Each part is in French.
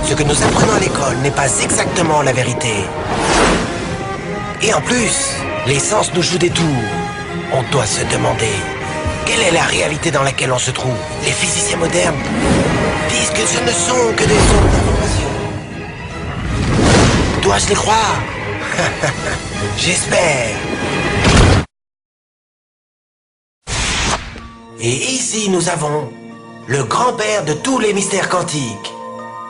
Ce que nous apprenons à l'école n'est pas exactement la vérité. Et en plus, les sens nous jouent des tours. On doit se demander, quelle est la réalité dans laquelle on se trouve? Les physiciens modernes disent que ce ne sont que des ondes d'information. Dois-je les croire? J'espère. Et ici, nous avons le grand-père de tous les mystères quantiques,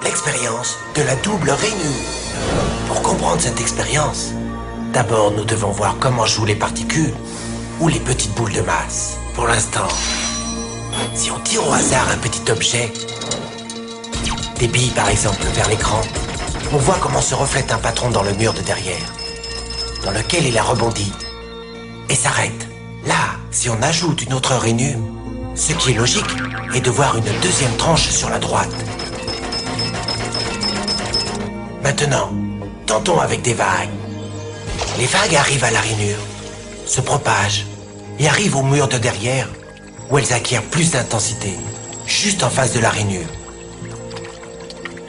l'expérience de la double rainure. Pour comprendre cette expérience, d'abord nous devons voir comment jouent les particules ou les petites boules de masse. Pour l'instant, si on tire au hasard un petit objet, des billes par exemple, vers l'écran, on voit comment se reflète un patron dans le mur de derrière, dans lequel il a rebondi et s'arrête. Là, si on ajoute une autre rainure, ce qui est logique est de voir une deuxième tranche sur la droite. Maintenant, tentons avec des vagues. Les vagues arrivent à la rainure, se propagent et arrivent au mur de derrière où elles acquièrent plus d'intensité, juste en face de la rainure.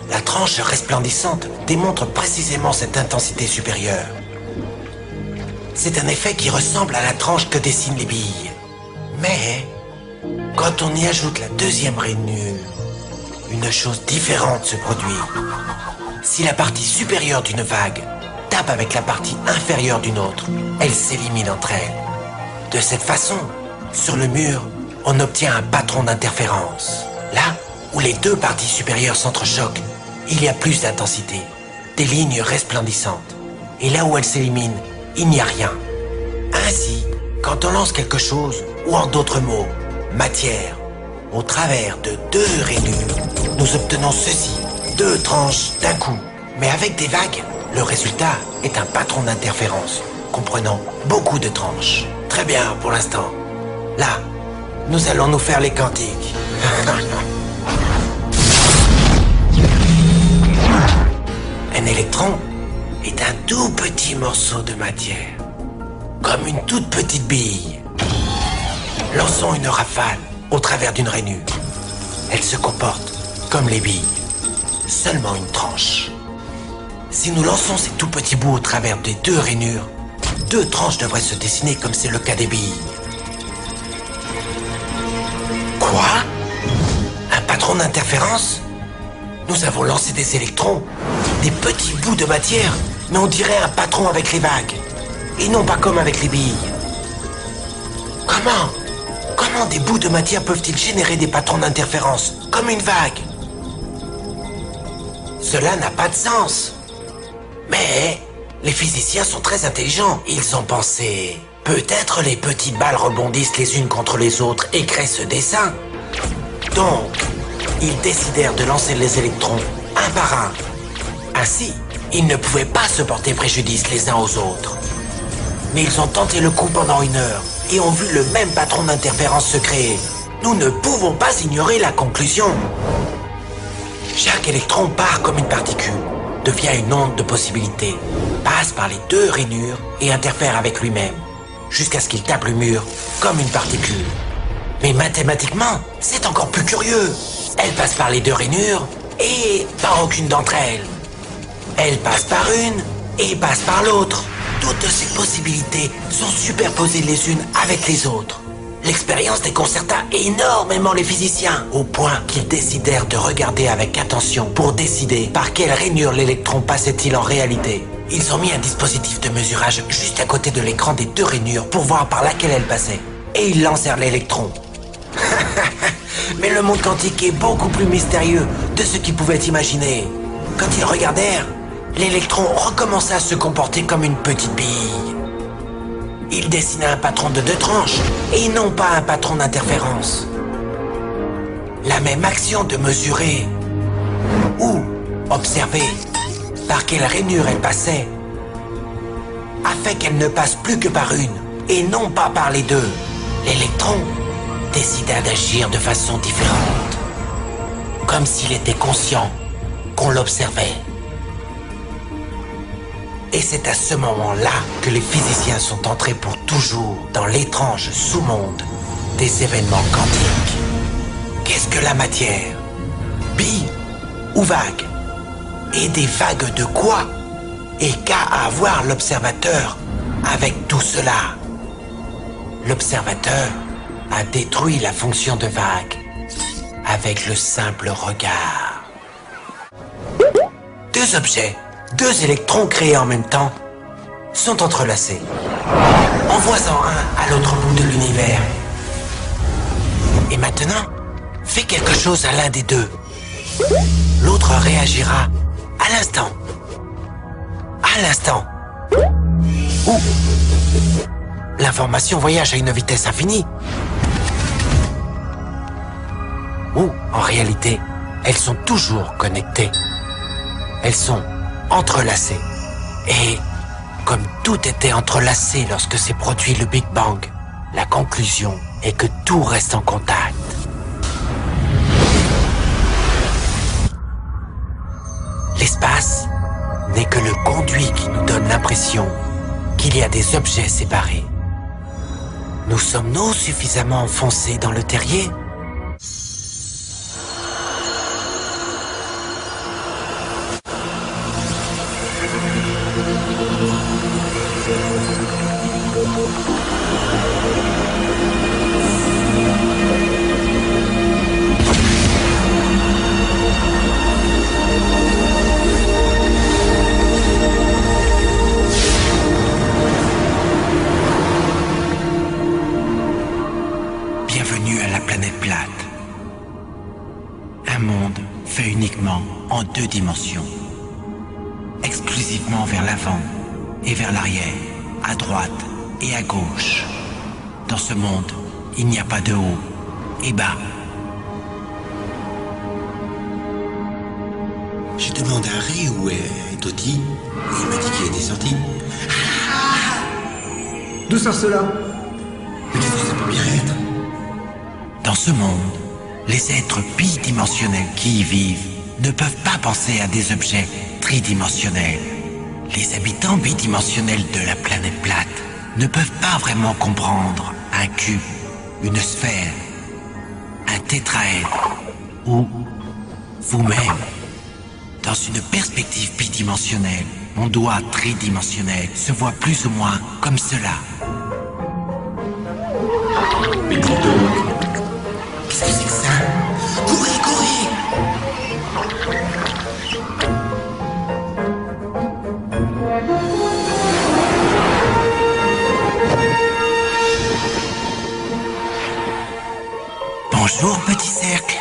La tranche resplendissante démontre précisément cette intensité supérieure. C'est un effet qui ressemble à la tranche que dessinent les billes. Mais, quand on y ajoute la deuxième rainure, une chose différente se produit. Si la partie supérieure d'une vague tape avec la partie inférieure d'une autre, elles s'éliminent entre elles. De cette façon, sur le mur, on obtient un patron d'interférence. Là où les deux parties supérieures s'entrechoquent, il y a plus d'intensité, des lignes resplendissantes. Et là où elles s'éliminent, il n'y a rien. Ainsi, quand on lance quelque chose, ou en d'autres mots, matière, au travers de deux rainures, nous obtenons ceci, deux tranches d'un coup. Mais avec des vagues, le résultat est un patron d'interférence, comprenant beaucoup de tranches. Très bien pour l'instant. Là, nous allons nous faire les quantiques. Un électron est un tout petit morceau de matière, comme une toute petite bille. Lançons une rafale au travers d'une rainure. Elle se comporte comme les billes, seulement une tranche. Si nous lançons ces tout petits bouts au travers des deux rainures, deux tranches devraient se dessiner comme c'est le cas des billes. Quoi? Un patron d'interférence? Nous avons lancé des électrons, des petits bouts de matière, mais on dirait un patron avec les vagues, et non pas comme avec les billes. Comment des bouts de matière peuvent-ils générer des patrons d'interférence, comme une vague? Cela n'a pas de sens. Mais les physiciens sont très intelligents. Ils ont pensé, peut-être les petites balles rebondissent les unes contre les autres et créent ce dessin. Donc, ils décidèrent de lancer les électrons un par un. Ainsi, ils ne pouvaient pas se porter préjudice les uns aux autres. Mais ils ont tenté le coup pendant 1 heure et ont vu le même patron d'interférence se créer. Nous ne pouvons pas ignorer la conclusion. Chaque électron part comme une particule, devient une onde de possibilité, passe par les deux rainures et interfère avec lui-même, jusqu'à ce qu'il tape le mur comme une particule. Mais mathématiquement, c'est encore plus curieux. Elle passe par les deux rainures et par aucune d'entre elles. Elle passe par une et passe par l'autre. Toutes ces possibilités sont superposées les unes avec les autres. L'expérience déconcerta énormément les physiciens, au point qu'ils décidèrent de regarder avec attention pour décider par quelle rainure l'électron passait-il en réalité. Ils ont mis un dispositif de mesurage juste à côté de l'écran des deux rainures pour voir par laquelle elle passait. Et ils lancèrent l'électron. Mais le monde quantique est beaucoup plus mystérieux de ce qu'ils pouvaient imaginer. Quand ils regardèrent, l'électron recommença à se comporter comme une petite bille. Il dessinait un patron de 2 tranches et non pas un patron d'interférence. La même action de mesurer ou observer par quelle rainure elle passait a fait qu'elle ne passe plus que par une et non pas par les deux. L'électron décida d'agir de façon différente, comme s'il était conscient qu'on l'observait. Et c'est à ce moment-là que les physiciens sont entrés pour toujours dans l'étrange sous-monde des événements quantiques. Qu'est-ce que la matière? Bille ou vague? et des vagues de quoi? Et qu'a à voir l'observateur avec tout cela? L'observateur a détruit la fonction de vague avec le simple regard. Deux objets, deux électrons créés en même temps, sont entrelacés. Envoie-en un à l'autre bout de l'univers. Et maintenant, fais quelque chose à l'un des deux. L'autre réagira à l'instant. À l'instant. Ou l'information voyage à une vitesse infinie. Ou, en réalité, elles sont toujours connectées. Elles sont entrelacées. Et comme tout était entrelacé lorsque s'est produit le Big Bang, la conclusion est que tout reste en contact. L'espace n'est que le conduit qui nous donne l'impression qu'il y a des objets séparés. Nous sommes-nous suffisamment enfoncés dans le terrier ? Bienvenue à la planète plate. Un monde fait uniquement en deux dimensions. Exclusivement vers l'avant et vers l'arrière, à droite et à gauche. Dans ce monde, il n'y a pas de haut et bas. Je demande à Harry où est Toti, et il m'a dit qu'il était sorti. D'où sort cela? Mais qu'est-ce que ça peut bien être? Dans ce monde, les êtres bidimensionnels qui y vivent ne peuvent pas penser à des objets tridimensionnels. Les habitants bidimensionnels de la planète plate ne peuvent pas vraiment comprendre un cube, une sphère, un tétraèdre ou vous-même. Dans une perspective bidimensionnelle, mon doigt tridimensionnel se voit plus ou moins comme cela. Mais dis donc, qu'est-ce que c'est que ça? Courez, courez! Bonjour, petit cercle.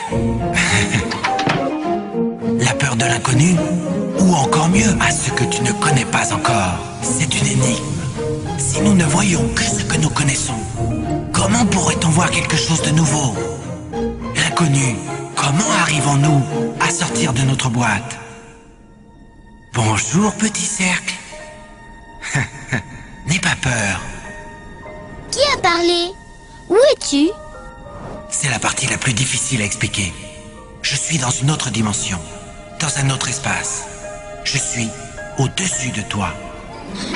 La peur de l'inconnu, ou encore mieux, à ce que tu ne connais pas encore, c'est une énigme. Si nous ne voyons que ce que nous connaissons, comment pourrait-on voir quelque chose de nouveau? L'inconnu, comment arrivons-nous à sortir de notre boîte? Bonjour, petit cercle. N'aie pas peur. Qui a parlé? Où es-tu? C'est la partie la plus difficile à expliquer. Je suis dans une autre dimension, dans un autre espace. Je suis au-dessus de toi.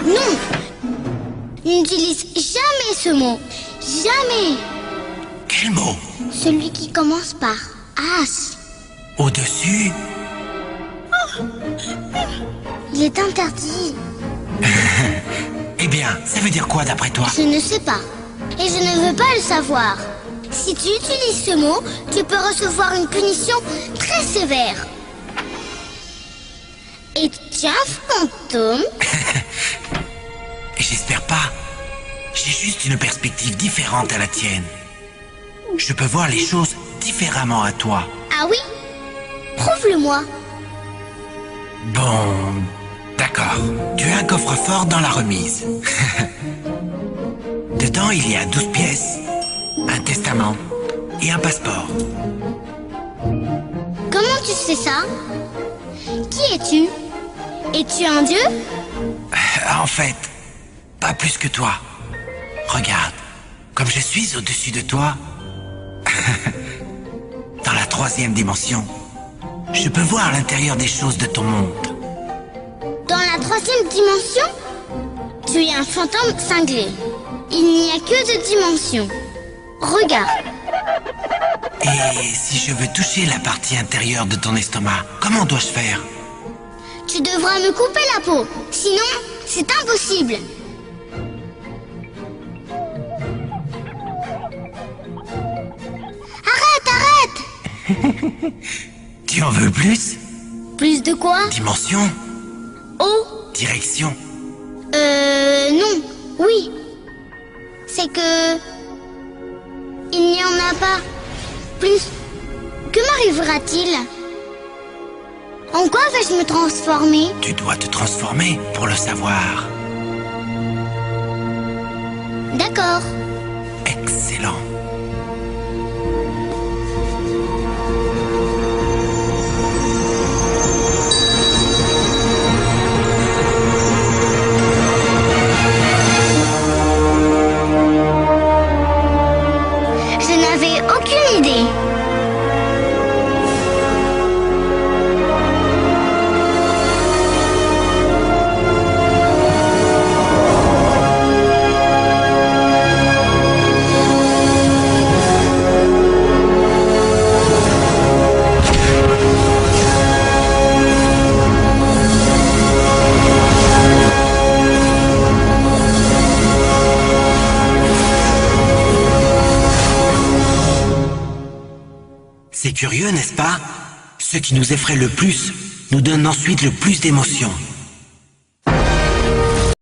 Non! N'utilise jamais ce mot. Jamais! Quel mot? Celui qui commence par As. Au-dessus? Il est interdit. Eh bien, ça veut dire quoi d'après toi? Je ne sais pas. Et je ne veux pas le savoir. Si tu utilises ce mot, tu peux recevoir une punition très sévère. Es-tu un fantôme? J'espère pas. J'ai juste une perspective différente à la tienne. Je peux voir les choses différemment à toi. Ah oui? Prouve-le-moi. Bon, d'accord. Tu as un coffre-fort dans la remise. Dedans, il y a 12 pièces, un testament et un passeport. Comment tu sais ça? Qui es-tu? Es-tu un dieu? En fait, pas plus que toi. Regarde, comme je suis au-dessus de toi, dans la 3e dimension, je peux voir l'intérieur des choses de ton monde. Dans la 3e dimension? Tu es un fantôme cinglé. Il n'y a que 2 dimensions. Regarde. Et si je veux toucher la partie intérieure de ton estomac, comment dois-je faire? Tu devras me couper la peau, sinon c'est impossible. Arrête. Tu en veux plus? Plus de quoi? Dimension? Oh, Direction? non, oui. C'est que... il n'y en a pas. Plus. Que m'arrivera-t-il? En quoi vais-je me transformer? Tu dois te transformer pour le savoir. D'accord. Excellent. Je n'avais aucune idée. C'est curieux, n'est-ce pas? Ce qui nous effraie le plus nous donne ensuite le plus d'émotions.